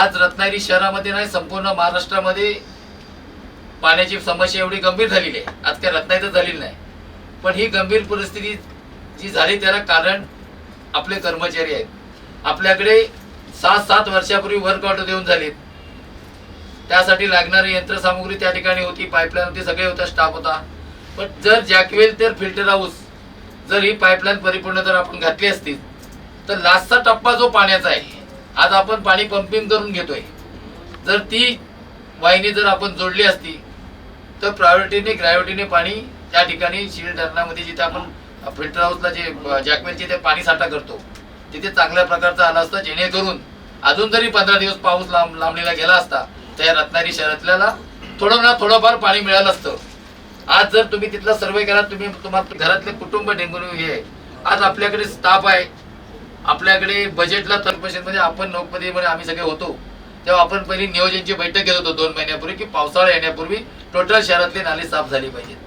आज रत्नागिरी शहरामध्ये नाही संपूर्ण महाराष्ट्रामध्ये पाण्याची समस्या एवढी गंभीर झालेली आहे। आज काय रत्नागिरीत झालेली नाही, पण ही गंभीर परिस्थिती जी झाली त्याला कारण आपले कर्मचारी आहेत। आपल्याकडे 6-7 वर्षापूर्वी वर्क ऑर्डर देऊन झालीत, त्यासाठी लागणारी यंत्रसामुग्री त्या ठिकाणी होती, पाईपलाईन होती, सगळे होता, स्टाफ होता। पण जर जॅकवेल तर फिल्टर हाऊस जर ही पाईपलाईन परिपूर्ण जर आपण घातली असती तर लास्टचा टप्पा जो पाण्याचा आहे, आज आपण पाणी पंपिंग करून घेतोय, जर ती वाहिनी जर आपण जोडली असती तर प्रायोरिटीने ग्रॅव्हिटीने पाणी त्या ठिकाणी शील धरणामध्ये जिथे आपण फिल्टर हाऊसला जे जॅकवेलचे ते पाणी साठा करतो तिथे चांगल्या प्रकारचा आला असता, जेणेकरून अजून जरी 15 दिवस पाऊस लांबलेला गेला असता त्या रत्नागिरी शहरातल्याला थोडं ना थोडंफार पाणी मिळालं असतं। आज जर तुम्ही तिथला सर्वे करा, तुम्हाला घरातले कुटुंब डेंगून हे आज आपल्याकडे स्टाफ आहे, आपल्याकडे बजेटला मध्ये आपण नोकमध्ये आम्ही सगळे होतो तेव्हा आपण पहिली नियोजनची बैठक घेत होतो 2 महिन्यापूर्वी की पावसाळा येण्यापूर्वी टोटल शहरातले नाले साफ झाले पाहिजेत।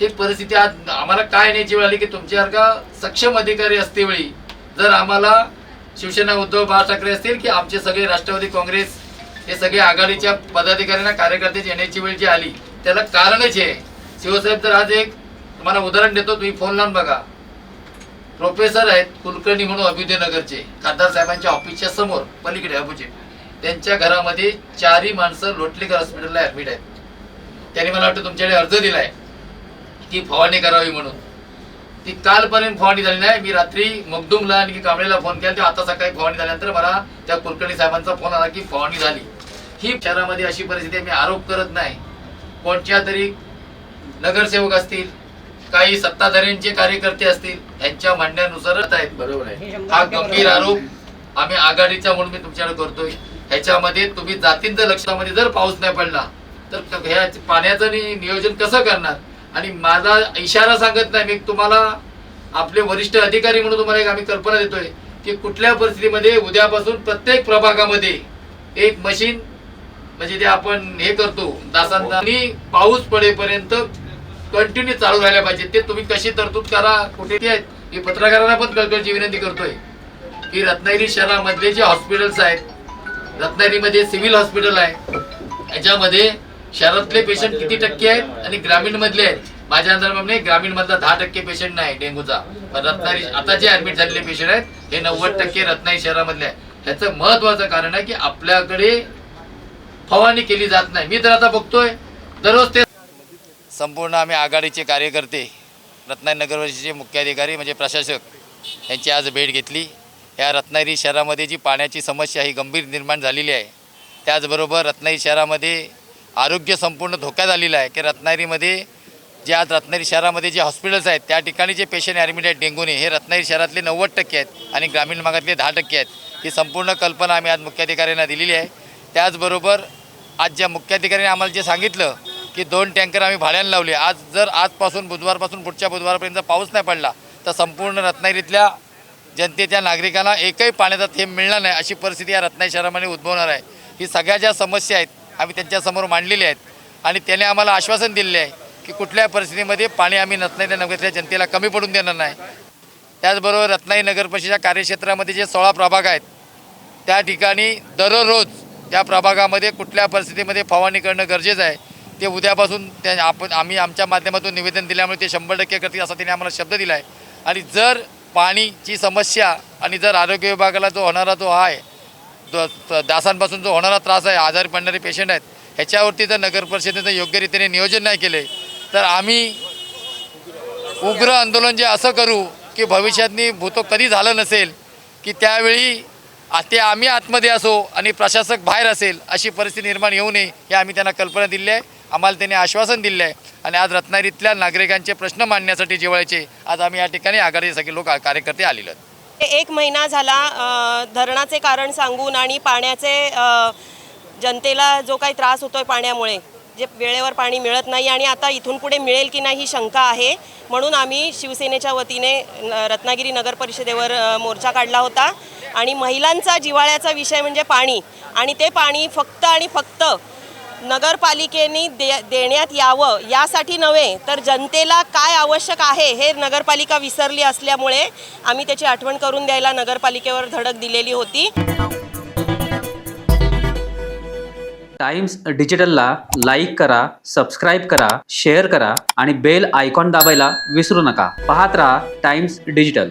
ही परिस्थिती आज आम्हाला काय येण्याची वेळ आली की तुमच्यासारखा सक्षम अधिकारी असते वेळी जर आम्हाला शिवसेना उद्धव बाळासाहेब ठाकरे असतील की आमचे सगळे राष्ट्रवादी काँग्रेस हे सगळे आघाडीच्या पदाधिकाऱ्यांना कार्यकर्त्यांची येण्याची वेळ जी आली त्याला कारणच आहे। शिवसाहेब तर आज एक तुम्हाला उदाहरण देतो, तुम्ही फोन लावून बघा, प्रोफेसर आहेत कुलकर्णी म्हणून अभ्युदयनगरचे, खासदार साहेबांच्या ऑफिसच्या समोर पलीकडे अपोजिट, त्यांच्या घरामध्ये 4 माणसं लोटलीकर हॉस्पिटलला ऍडमिट आहेत। त्यांनी मला वाटतं तुमच्याकडे अर्ज दिलाय की फवारणी करावी म्हणून, ती कालपर्यंत फवारणी झाली नाही। मी रात्री मगदुमला आणि कांबळेला फोन केला तेव्हा आता सकाळी फवारणी झाल्यानंतर मला त्या कुलकर्णी साहेबांचा फोन आला की फवारणी झाली। ही शहरामध्ये अशी परिस्थिती आहे, मी आरोप करत नाही, कोणत्या तरी नगरसेवक असतील, काही सत्ताधाऱ्यांचे कार्यकर्ते असतील, यांच्या म्हणण्यानुसारच आहेत, बरोबर आहे। हा गंभीर आरोप आम्ही आघाडीचा म्हणून मी तुमच्याकडे करतोय। ह्याच्यामध्ये तुम्ही जातींच्या लक्षामध्ये जर पाऊस नाही पडला तर ह्या पाण्याचं नियोजन कसं करणार? आणि माझा इशारा सांगत नाही मी तुम्हाला, आपले वरिष्ठ अधिकारी म्हणून तुम्हाला एक आम्ही कल्पना देतोय की कुठल्या परिस्थितीमध्ये उद्यापासून प्रत्येक प्रभागामध्ये एक मशीन म्हणजे जे आपण हे करतो दासांनी पाऊस पडेपर्यंत कंटिन्यू चालू राहायला पाहिजे। ते तुम्ही कशी तरतूद करा, कुठे आहेत, मी पत्रकारांना पण कळकळीची विनंती करतोय की रत्नागिरी शहरामधले जे हॉस्पिटल्स आहेत, रत्नागिरीमध्ये सिव्हिल हॉस्पिटल आहे, याच्यामध्ये शहरातले पेशंट किती टक्के आहेत आणि ग्रामीण मधले आहेत? माझ्या अंदाजाने ग्रामीण मधला 10% पेशंट नाही डेंग्यूचा, पण रत्नागिरी आता जे ऍडमिट झालेले पेशंट आहेत हे 90% रत्नागिरी शहरामधले आहे। ह्याचं महत्वाचं कारण आहे की आपल्याकडे फवारणी केली जात नाही। मी तर आता बघतोय दररोज ते संपूर्ण आम्ही आघाडीचे कार्यकर्ते रत्नागिरी नगरपालिकेचे मुख्याधिकारी म्हणजे प्रशासक यांची आज भेट घेतली। या रत्नागिरी शहरामध्ये जी पाण्याची समस्या ही गंभीर निर्माण झालेली आहे, त्याचबरोबर रत्नागिरी शहरामध्ये आरोग्य संपूर्ण धोक्यात आलेलं आहे की रत्नागिरीमध्ये जे आज रत्नागिरी शहरामध्ये जे हॉस्पिटल्स आहेत त्या ठिकाणी जे पेशंट ॲडमिट आहेत डेंग्यूने हे रत्नागिरी शहरातले 90% आहेत आणि ग्रामीण भागातले 10% आहेत। ही संपूर्ण कल्पना आम्ही आज मुख्याधिकाऱ्यांना दिलेली आहे। त्याचबरोबर आज ज्या मुख्याधिकाऱ्यांनी आम्हाला जे सांगितलं की 2 टँकर आम्ही भाड्याने लावले, आज जर आजपासून बुधवारपासून पुढच्या बुधवारपर्यंत पाऊस नाही पडला तर संपूर्ण रत्नागिरीतल्या जनतेच्या नागरिकांना एकही पाण्याचा थेंब मिळणार नाही अशी परिस्थिती या रत्नागिरी शहरामध्ये उद्भवणार आहे। ही सगळ्या ज्या समस्या आहेत आम्ही त्यांच्यासमोर मांडलेल्या आहेत आणि त्याने आम्हाला आश्वासन दिलेले आहे की कुठल्याही परिस्थितीमध्ये पाणी आम्ही रत्नागिरी नगरातल्या जनतेला कमी पडून देणार नाही। त्याचबरोबर रत्नागिरी नगर परिषदेच्या कार्यक्षेत्रामध्ये जे 16 प्रभाग आहेत त्या ठिकाणी दररोज त्या प्रभागामध्ये कुठल्या परिस्थितीमध्ये फवारणी करणं गरजेचं आहे। ते उद्यापासून आम्ही आमच्या माध्यमातून निवेदन दिल्यामुळे ते 100% करतील असा त्यांनी आम्हाला शब्द दिला आहे। आणि जर पाणीची समस्या आणि जर आरोग्य विभागाला जो होणारा जो आहे डासांपासून जो होणारा त्रास आहे, आजारी पडणारे पेशंट आहेत, ह्याच्यावरती जर नगर परिषदेचं योग्य रीतीने नियोजन नाही केले तर आम्ही उग्र आंदोलन जे असं करू की भविष्यातनी भूतो कधी झालं नसेल की त्यावेळी ते आम्ही आतमध्ये असो आणि प्रशासक बाहेर असेल अशी परिस्थिती निर्माण येऊ नये हे आम्ही त्यांना कल्पना दिली आहे। आम्हाला त्यांनी आश्वासन दिले आहे आणि आज रत्नागिरीतल्या नागरिकांचे प्रश्न मांडण्यासाठी जिव्हाळ्याचे आज आम्ही या ठिकाणी आघाडीचे सगळे लोक कार्यकर्ते आलेले आहेत। 1 महिना झाला धरणाचे कारण सांगून आणि पाण्याचे जनतेला जो काही त्रास होतोय पाण्यामुळे, जे वेळेवर पाणी मिळत नाही आणि आता इथून पुढे मिळेल की नाही ही शंका आहे। म्हणून आम्ही शिवसेनेच्या वतीने रत्नागिरी नगर परिषदेवर मोर्चा काढला होता आणि महिलांचा जिव्हाळ्याचा विषय म्हणजे पाणी, आणि ते पाणी फक्त आणि फक्त नगरपालिकेने देण्यात यावं यासाठी नव्हे तर जनतेला काय आवश्यक आहे हे नगरपालिका विसरली असल्यामुळे आम्ही त्याची आठवण करून द्यायला नगरपालिकेवर धडक दिलेली होती। टाइम्स डिजिटलला लाईक करा, सबस्क्राईब करा, शेअर करा आणि बेल आयकॉन दाबायला विसरू नका. पाहत रहा टाइम्स डिजिटल.